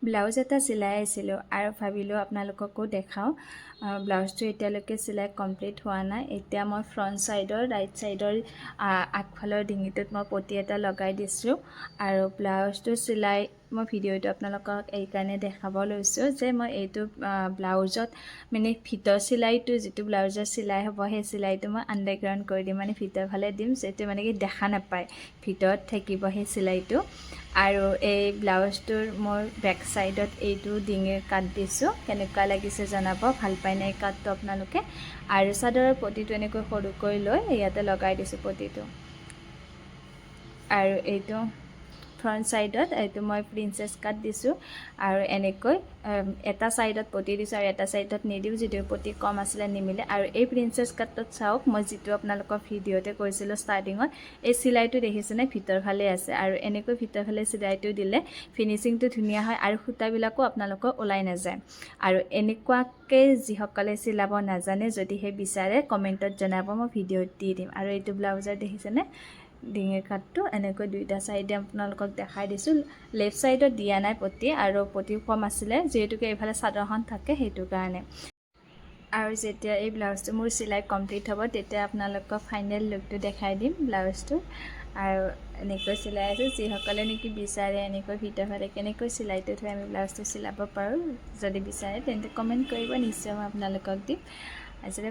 Blouse এটা চিলাই আছিলোঁ আৰু ভাবিলোঁ আপোনালোককো দেখাওঁ। ব্লাউজটো এতিয়ালৈকে চিলাই কমপ্লিট হোৱা নাই। এতিয়া মই ফ্ৰণ্ট ছাইডৰ ৰাইট ছাইডৰ আগফালৰ ডিঙিটোত মই পটি এটা লগাই দিছোঁ আৰু ব্লাউজটো চিলাই মই ভিডিঅ'টো আপোনালোকক এইকাৰণে দেখাব লৈছোঁ যে মই এইটো ব্লাউজত মানে ভিতৰ চিলাইটো যিটো ব্লাউজৰ চিলাই হ'ব সেই চিলাইটো মই আণ্ডাৰগ্ৰাউণ্ড কৰি দিম, মানে ভিতৰ ফালে দিম যিটো মানে কি দেখা নাপায়, ভিতৰত থাকিব সেই চিলাইটো। আৰু এই ব্লাউজটোৰ মোৰ বেক চাইডত এইটো ডিঙিৰ কাট দিছোঁ, কেনেকুৱা লাগিছে জনাব, ভাল পায় নাই কাটটো আপোনালোকে। আৰু চাদৰৰ পটিটো এনেকৈ সৰুকৈ লৈ ইয়াতে লগাই দিছোঁ পটিটো। আৰু এইটো ফ্ৰণ্ট ছাইডত এইটো মই প্ৰিন্সেছ কাট দিছোঁ আৰু এনেকৈ এটা ছাইডত পটি দিছোঁ আৰু এটা ছাইডত নিদিওঁ, যিটো পটি কম আছিলে নিমিলে। আৰু এই প্ৰিন্সেছ কাটত চাওক, মই যিটো আপোনালোকৰ ভিডিঅ'তে কৈছিলোঁ ষ্টাৰ্টিঙত, এই চিলাইটো দেখিছেনে ভিতৰ ফালে আছে আৰু এনেকৈ ভিতৰ ফালে চিলাইটো দিলে ফিনিচিংটো ধুনীয়া হয় আৰু সূতাবিলাকো আপোনালোকৰ ওলাই নাযায়। আৰু এনেকুৱাকৈ যিসকলে চিলাব নাজানে যদিহে বিচাৰে কমেণ্টত জনাব, মই ভিডিঅ'ত দি দিম। আৰু এইটো ব্লাউজৰ দেখিছেনে ডিঙিৰ কাটটো এনেকৈ দুইটা ছাইডে আপোনালোকক দেখাই দিছোঁ। লেফ্ট ছাইডত দিয়া নাই পটি আৰু পটি কম আছিলে, যিহেতুকে এইফালে চাদৰখন থাকে সেইটো কাৰণে। আৰু যেতিয়া এই ব্লাউজটো মোৰ চিলাই কমপ্লিট হ'ব তেতিয়া আপোনালোকক ফাইনেল লুকটো দেখাই দিম ব্লাউজটো। আৰু এনেকৈ চিলাই আছোঁ, যিসকলে নেকি বিচাৰে এনেকৈ ভিতৰ ফালে কেনেকৈ চিলাইটো থৈ আমি ব্লাউজটো চিলাব পাৰোঁ, যদি বিচাৰে তেন্তে কমেণ্ট কৰিব, নিশ্চয় মই আপোনালোকক দিম।